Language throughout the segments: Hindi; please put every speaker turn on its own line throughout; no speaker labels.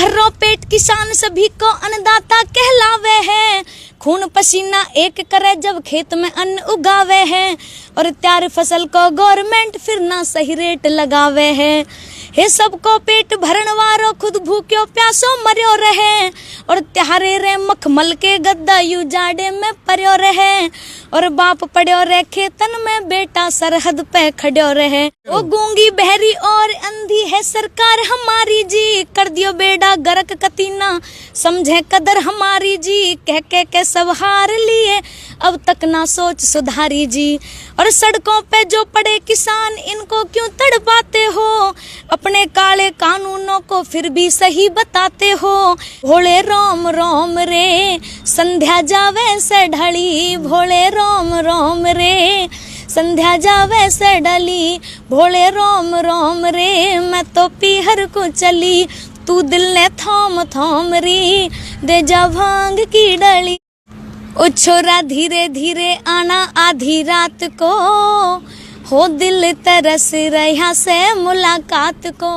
भर्रो पेट किसान सभी को अन्नदाता कहलावे है। खून पसीना एक करे जब खेत में अन्न उगावे है। और तैयार फसल को गवर्नमेंट फिर ना सही रेट लगावे है। हे सबको पेट भरण वारो खुद भूख्यो प्यासो मर्यो रहे। और त्यारे रे मखमल के गद्दा यू जाड़े में पर्यो रहे। और बाप पड़्यो रे खेतन में बेटा सरहद पे खड़्यो रहे। ओ गूंगी बहरी और अंधी है सरकार हमारी जी। कर दियो बेड़ा गरक कतीना समझे कदर हमारी जी। कह के सब हार लिए अब तक ना सोच सुधारी जी। और सड़कों पे जो पड़े किसान इनको क्यों तड़पाते हो। अपने काले कानूनों को फिर भी सही बताते हो। भोले रोम रोम रे संध्या जावे से ढली। भोले रोम रोम रे संध्या जावे से ढली। भोले रोम रोम रे मैं तो पीहर को चली। तू दिल ने थोम थोम री दे जा भांग की डली। ओ छोरा धीरे धीरे आना आधी रात को। हो दिल तरस रहा से मुलाकात को।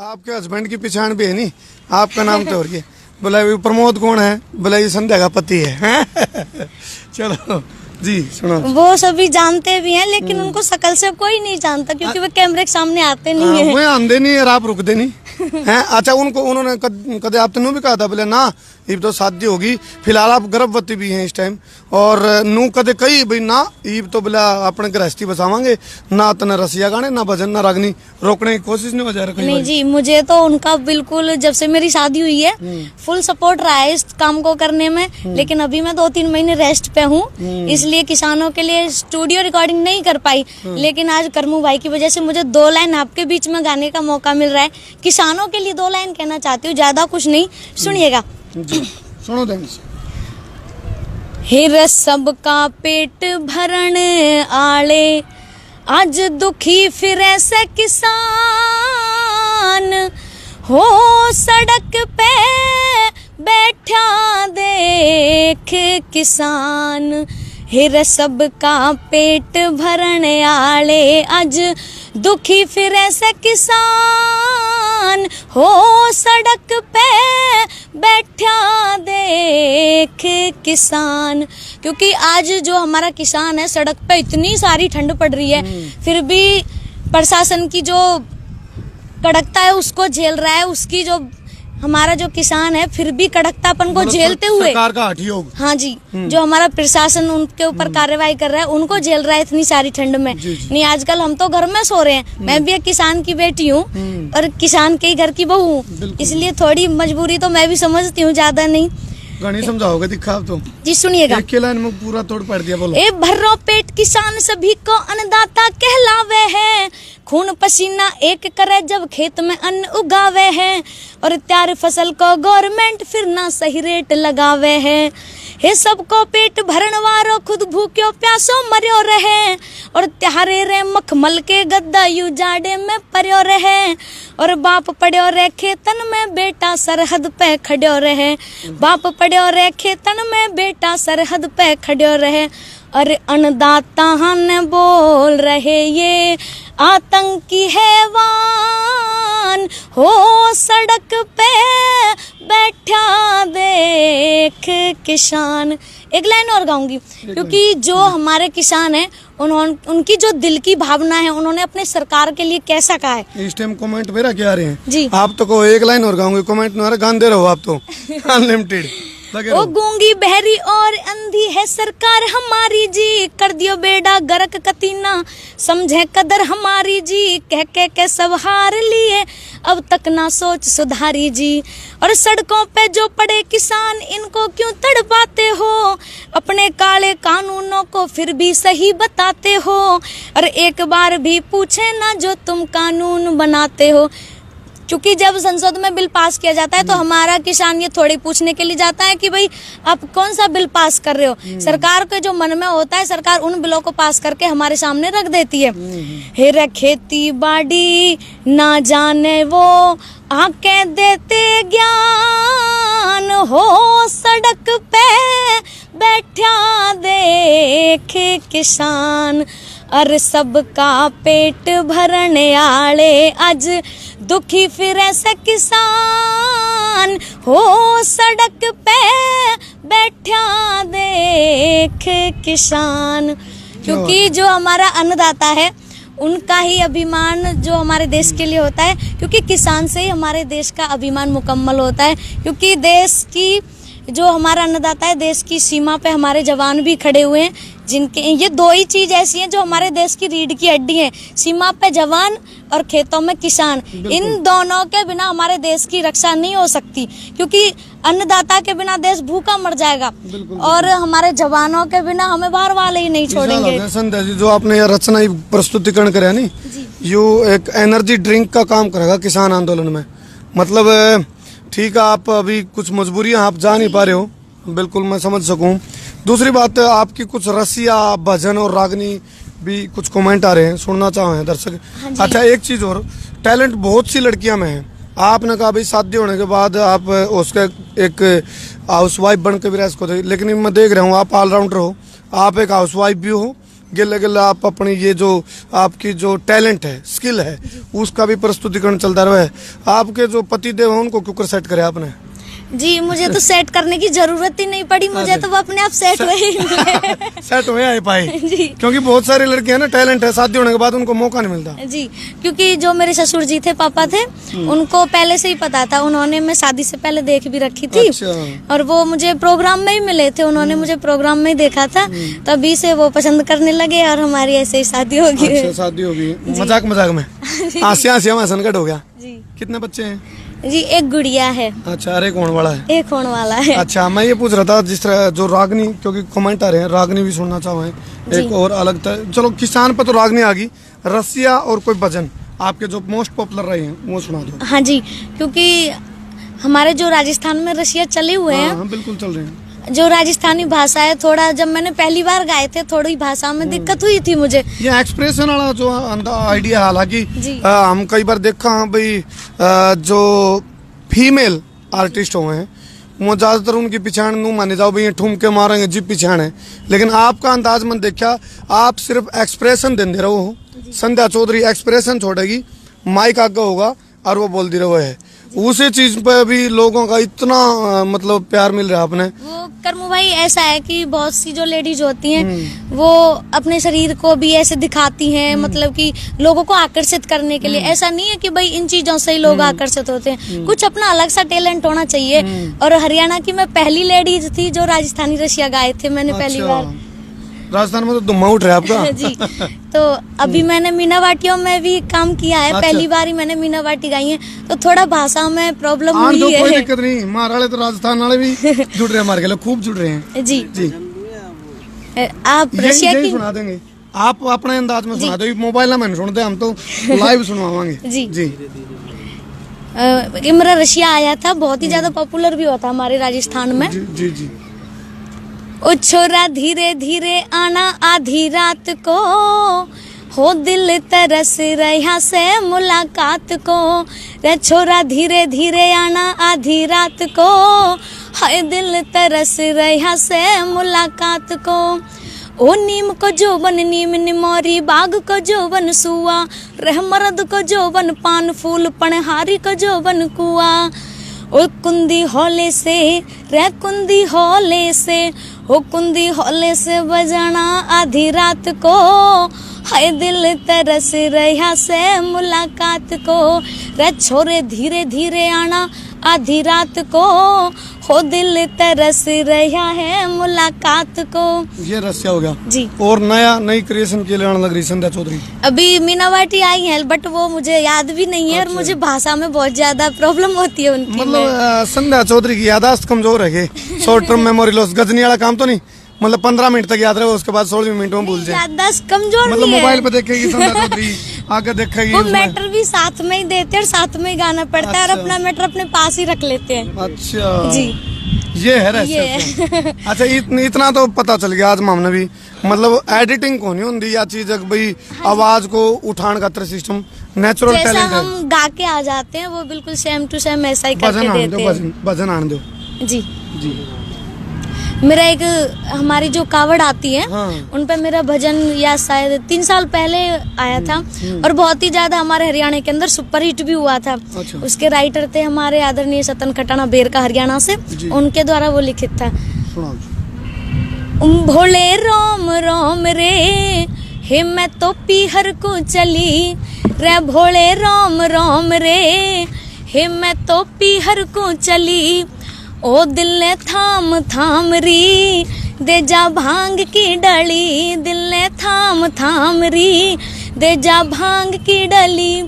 आपके हस्बैंड की पहचान भी है नहीं, आपका नाम तो और बोला प्रमोद कौन है, बोला ये संध्या का पति है। चलो जी सुनो।
वो सभी जानते भी हैं लेकिन उनको शकल से कोई नहीं जानता क्योंकि वो कैमरे के सामने आते नहीं है।
वो आंदे नहीं और आप रुकते नहीं हैं। अच्छा उन्होंने कदे आपने भी कहा था बोले ना ये तो शादी होगी, फिलहाल आप गर्भवती भी हैं इस टाइम। और नू कदे कही भाई ना ये तो बोला अपने गृहस्थी बसावांगे ना, तो न रसिया गाने ना भजन ना रागनी रोकने की कोशिश नहीं हो जा रही।
नहीं जी, मुझे तो उनका बिल्कुल जब से मेरी शादी हुई है फुल सपोर्ट रहा है इस काम को करने में। लेकिन अभी मैं 2-3 महीने रेस्ट पे हूँ, इसलिए किसानों के लिए स्टूडियो रिकॉर्डिंग नहीं कर पाई। लेकिन आज करमू भाई की वजह से मुझे 2 लाइन आपके बीच में गाने का मौका मिल रहा है। किसानों के लिए 2 लाइन कहना चाहती हूँ, ज्यादा कुछ नहीं, सुनिएगा।
सुनो देंगे।
हिर सबका पेट भरण आले आज दुखी फिरे से किसान। हो सड़क पे बैठा देख किसान। हिर सबका पेट भरण आले आज दुखी फिरे से किसान। हो सड़क पे बैठा देख किसान। क्योंकि आज जो हमारा किसान है सड़क पे इतनी सारी ठंड पड़ रही है फिर भी प्रशासन की जो कड़कता है उसको झेल रहा है। उसकी जो हमारा जो किसान है फिर भी कड़कतापन को झेलते हुए
सरकार का हठयोग।
हाँ जी, जो हमारा प्रशासन उनके ऊपर कार्रवाई कर रहा है उनको झेल रहा है इतनी सारी ठंड में। नहीं आजकल हम तो घर में सो रहे हैं। मैं भी एक किसान की बेटी हूँ और किसान के ही घर की बहू हूँ, इसलिए थोड़ी मजबूरी तो मैं भी समझती हूँ, ज्यादा नहीं।
गाने समझाओगे दिखा तो
जी सुनिएगा।
एक लाइन में पूरा तोड़ पड़ दिया, बोलो।
ए भर्रो पेट किसान सभी को अन्नदाता कहलावे है। खून पसीना एक करे जब खेत में अन्न उगावे है। और तैयार फसल को गवर्नमेंट फिर ना सही रेट लगावे है। हे सबको पेट भरण वारो खुद भूख्यो प्यासो मर्यो रहे। और त्यारे रे मखमल के गद्दा यू जाड़े में पर्यो रहे। और बाप पड़्यो रे खेतन में बेटा सरहद पे खड़्यो रहे। बाप पड़्यो रे खेतन में बेटा सरहद पे खड़्यो रहे। अरे अन्नदाता ने बोल रहे ये आतंकी हैवान। हो सड़क पे बैठा देख किसान। एक लाइन और गाऊंगी क्योंकि जो हमारे किसान हैं उनकी जो दिल की भावना है उन्होंने अपने सरकार के लिए कैसा कहा है।
इस टाइम कमेंट मेरा क्या आ रहे हैं
जी।
आप तो को एक लाइन और गाऊंगी, कमेंट में गान दे रहे हो आप तो अनलिमिटेड।
ओ गूंगी बहरी और अंधी है सरकार हमारी जी। कर दियो बेड़ा गरक कतीना समझे कदर हमारी जी। कह के सब हार लिए अब तक ना सोच सुधारी जी। और सड़कों पे जो पड़े किसान इनको क्यों तड़पाते हो। अपने काले कानूनों को फिर भी सही बताते हो। और एक बार भी पूछे ना जो तुम कानून बनाते हो। क्योंकि जब संसद में बिल पास किया जाता है तो हमारा किसान ये थोड़ी पूछने के लिए जाता है कि भाई आप कौन सा बिल पास कर रहे हो। सरकार के जो मन में होता है सरकार उन बिलों को पास करके हमारे सामने रख देती है। हेरा खेती बाड़ी ना जाने वो आके देते ज्ञान। हो सड़क पे बैठा देख किसान। और सबका पेट भरने आले आज दुखी फिरे से किसान। हो सड़क पे बैठा देख किसान, क्योंकि जो हमारा अन्नदाता है उनका ही अभिमान जो हमारे देश के लिए होता है, क्योंकि किसान से ही हमारे देश का अभिमान मुकम्मल होता है। क्योंकि देश की जो हमारा अन्नदाता है, देश की सीमा पे हमारे जवान भी खड़े हुए हैं, जिनके ये दो ही चीज ऐसी हैं जो हमारे देश की रीढ़ की हड्डी है, सीमा पे जवान और खेतों में किसान। इन दोनों के बिना हमारे देश की रक्षा नहीं हो सकती, क्योंकि अन्नदाता के बिना देश भूखा मर जाएगा और हमारे जवानों के बिना हमें बाहर वाले ही नहीं छोड़ेंगे।
संध्या जी, जो आपने यह रचना प्रस्तुतिकरण करे नहीं, यो एक एनर्जी ड्रिंक का काम करेगा किसान आंदोलन में। मतलब ठीक है, आप अभी कुछ मजबूरियां आप जा नहीं पा रहे हो, बिल्कुल मैं समझ सकूं। दूसरी बात, आपकी कुछ रसिया भजन और रागनी भी कुछ कमेंट आ रहे हैं, सुनना चाहे दर्शक। अच्छा, एक चीज और, टैलेंट बहुत सी लड़कियां में है। आपने कहा भाई शादी होने के बाद आप उसका एक हाउस वाइफ बन के भी रह सकते, लेकिन मैं देख रहा हूँ आप ऑलराउंडर हो, आप एक हाउस वाइफ भी हो, गिले गिले आप अपनी ये जो आपकी जो टैलेंट है, स्किल है, उसका भी प्रस्तुतिकरण चलता रहे। आपके जो पति देव है उनको क्यों सेट करे आपने?
जी, मुझे तो सेट करने की जरूरत ही नहीं पड़ी, मुझे तो वो अपने आप सेट हुए
सेट हुए आए पाए
जी।
क्योंकि बहुत सारी लड़कियां ना टैलेंट है, शादी होने के बाद उनको मौका नहीं मिलता
जी। क्योंकि जो मेरे ससुर जी थे, पापा थे, उनको पहले से ही पता था, उन्होंने मैं शादी से पहले देख भी रखी थी।
अच्छा।
और वो मुझे प्रोग्राम में ही मिले थे, उन्होंने मुझे प्रोग्राम में ही देखा था, तभी से वो पसंद करने लगे और हमारी ऐसे ही शादी हो गई।
अच्छा, शादी हो गई मजाक मजाक में, आसिया में संकट हो गया
जी।
कितने बच्चे हैं?
जी, एक गुड़िया है।
अच्छा, अरे कौन वाला है?
एक होने वाला है।
अच्छा, मैं ये पूछ रहा था जिस तरह जो रागनी, क्योंकि कमेंट आ रहे हैं, रागनी भी सुनना चाहे एक और अलग था। चलो, किसान पर तो रागनी आ गई, रसिया और कोई भजन आपके जो मोस्ट पॉपुलर रहे हैं वो सुना दो।
हाँ जी, क्योंकि हमारे जो राजस्थान में रसिया चले हुए हैं,
हाँ, बिल्कुल चल रहे हैं।
जो राजस्थानी भाषा है, थोड़ा जब मैंने पहली बार गाए थे, थोड़ी भाषा में दिक्कत हुई थी मुझे।
ये एक्सप्रेशन वाला जो आइडिया, हालांकि
जी।
हम कई बार देखा हाँ भाई, जो फीमेल आर्टिस्ट हुए हैं वो ज्यादातर उनकी पिछाड़ नू माने जाओ भाई, ठुमके मारेंगे जी पिछाड़ है, लेकिन आपका अंदाज मन देखा, आप सिर्फ एक्सप्रेशन देते रहो हो। संध्या चौधरी एक्सप्रेशन छोड़ेगी, माइक आगे होगा और वो बोलती रहो है, उसी चीज पे भी लोगों का इतना मतलब प्यार मिल रहा है आपने।
वो कर्मू भाई, ऐसा है कि बहुत सी जो लेडीज होती हैं वो अपने शरीर को भी ऐसे दिखाती हैं, मतलब कि लोगों को आकर्षित करने के लिए। ऐसा नहीं है कि भाई इन चीजों से ही लोग आकर्षित होते हैं, कुछ अपना अलग सा टैलेंट होना चाहिए। और हरियाणा की मैं पहली लेडीज थी जो राजस्थानी रसिया गाए थे मैंने पहली बार।
राजस्थान में तो धुम्मा उठ रहा है आपका
जी। तो अभी मैंने मीनावाटियों में भी काम किया है।
अच्छा।
पहली बार ही मैंने मीनावाटी गाई है, तो थोड़ा भाषा में प्रॉब्लम हुई है।
कोई दिक्कत नहीं, हमारे वाले तो राजस्थान वाले भी जुड़ रहे हैं, हमारे के लोग खूब जुड़ रहे हैं।
जी
जी।
आप रशिया की
सुना देंगे, आप अपने अंदाज में सुना दो, मोबाइल में सुनते, हम तो लाइव सुनवाएंगे।
जी
जी।
मेरा रशिया आया था, बहुत ही ज्यादा पॉपुलर भी हुआ था हमारे राजस्थान में।
जी जी जी।
ओ छोरा धीरे धीरे आना आधी रात को, हो दिल तरस रहा से मुलाकात को। रे छोरा धीरे धीरे आना आधी रात को, हाय दिल तरस रहा से मुलाकात को। ओ नीम को जोबन नीम निमोरी, बाग को जोबन सुआ, रह मरद को जोबन पान फूल, पनहारी को जोबन कुआ। ओ कुंदी हौले से रे कुंदी हौले से, हो कुंदी हौले से बजाना आधी रात को, हाय दिल तरस रहा से मुलाकात को। रे छोरे धीरे धीरे आना आधी रात को, हो दिल तरस रहा है मुलाकात को।
ये रसिया हो गया
जी।
और नई क्रिएशन के लिए आने लग रही संध्या चौधरी।
अभी मीनावाटी आई है, बट वो मुझे याद भी नहीं है।
अच्छा।
और मुझे भाषा में बहुत ज्यादा प्रॉब्लम होती है उनकी।
मतलब संध्या चौधरी की यादाश्त कमजोर है, short term memory loss. Ghajini वाला काम तो नहीं, मतलब 15 मिनट तक याद रहे, उसके बाद 16 मिनट में भूल जाए।
याददाश्त कमजोर
मतलब
नहीं है।
मोबाइल पे देखेगी संध्या चौधरी, आगे देखेगी
वो
उसमें।
मैटर भी साथ में ही देते हैं और साथ में ही गाना पड़ता है। और
अच्छा।
अपना मैटर अपने पास ही रख लेते हैं।
अच्छा
जी।
ये है रहस्य। अच्छा, इतना तो पता चल गया आज मामने भी, मतलब एडिटिंग को नहीं होती या चीज भाई, आवाज को उठाने का सिस्टम नेचुरल
जैसा
टैलेंट है।
हम गा के आ जाते हैं वो बिल्कुल सेम टू सेम ऐसा ही करके
भजन आने
देते
दो,
हैं।
भजन आने दो।
जी
जी।
मेरा एक हमारी जो कावड़ आती है
हाँ।
उन पे मेरा भजन या शायद 3 साल पहले आया था और बहुत ही ज्यादा हमारे हरियाणा के अंदर सुपर हिट भी हुआ था।
अच्छा।
उसके राइटर थे हमारे आदरणीय सतन खटाना बेर का हरियाणा से,
जी।
उनके द्वारा वो लिखित था।
सुनाओ जी।
भोले राम राम रे हे मैं तो पीहर को चली रे, भोले राम राम रे हे मैं तो पीहर को चली, ओ दिल ने थाम थाम री दे जा भांग की डली, दिल ने थाम थाम री दे जा भांग की डली,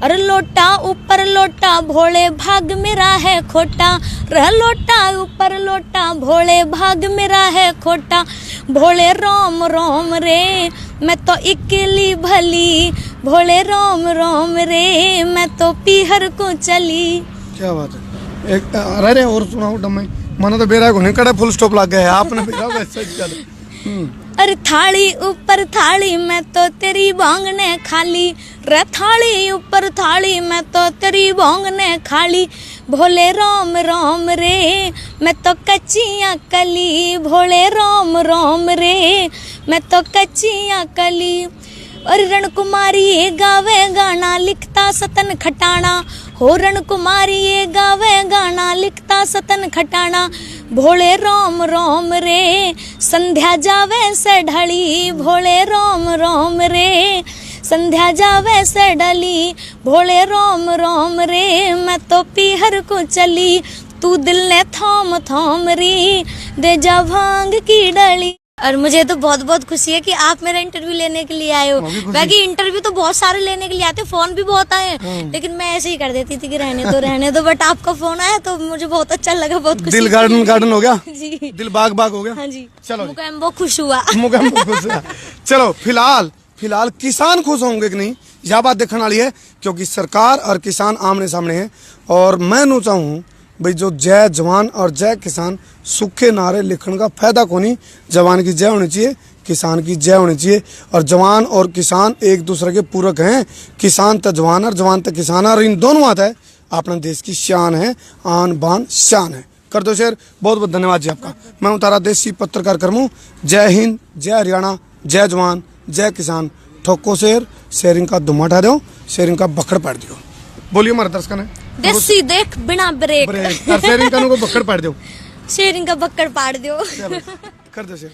और लोटा ऊपर लोटा भोले भाग मेरा है खोटा, रह लोटा ऊपर लोटा भोले भाग मेरा है खोटा, भोले राम राम रे मैं तो इकली भली, भोले राम राम रे मैं तो पीहर को चली।
क्या बात है। एक अरे और सुनाओ डम्मे, मानो तो बेरा को नहीं कड़ा फुल स्टॉप लग गया है आपने बेरा वैसे ही कर।
अरे थाली ऊपर थाली मैं तो तेरी बांगने खाली, रे थाली ऊपर थाली मैं तो तेरी बांगने खाली, भोले राम राम रे मैं तो कच्चियाँ कली, भोले राम राम रे मैं तो कच्चियाँ कली, और रण कुमारी ये गावे गाना लिखता सतन खटाना, हो रण कुमारी ये गावे गाना लिखता सतन खटाना, भोले राम राम रे संध्या जावे से ढली, भोले राम राम रे संध्या जावे से डली, भोले राम राम रे मैं तो पीहर को चली, तू दिल ने थाम थाम री दे जा भांग की डली। और मुझे तो बहुत बहुत खुशी है कि आप मेरा इंटरव्यू लेने के लिए आए हो। बाकी इंटरव्यू तो बहुत सारे लेने के लिए आते, फोन भी बहुत आए, लेकिन मैं ऐसे ही कर देती थी कि रहने दो, बट आपका फोन आया तो मुझे बहुत अच्छा लगा, बहुत खुशी।
दिल गार्डन हो गया
जी,
दिल बाग बाग हो गया।
हाँ जी,
चलो
मुझे बहुत खुश हुआ।
खुश हुआ। चलो फिलहाल किसान खुश होंगे कि नहीं, यह बात देखने वाली है, क्योंकि सरकार और किसान आमने सामने हैं। और मैं नो चाहूँ भाई जो जय जवान और जय किसान सूखे नारे लिखने का फायदा को नहीं, जवान की जय होनी चाहिए, किसान की जय होनी चाहिए, और जवान और किसान एक दूसरे के पूरक हैं। किसान तो जवान और जवान तो किसान, और इन दोनों बात है अपने देश की शान है, आन बान शान है। कर दो शेर। बहुत बहुत धन्यवाद जी आपका। मैं उतारा देसी पत्रकार कर्मू। जय हिंद, जय हरियाणा, जय जवान, जय किसान। ठोको शेरिंग का दुम्मा उठा दो, शेरिंग का बखड़ पाड़ दियो। बोलिए हमारे दर्शक ने
देसी देख बिना ब्रेक,
शेरिंग का बखड़ पाड़ दो,
शेरिंग का बक्कड़ पाड़ दो।
चलो कर दो शेर।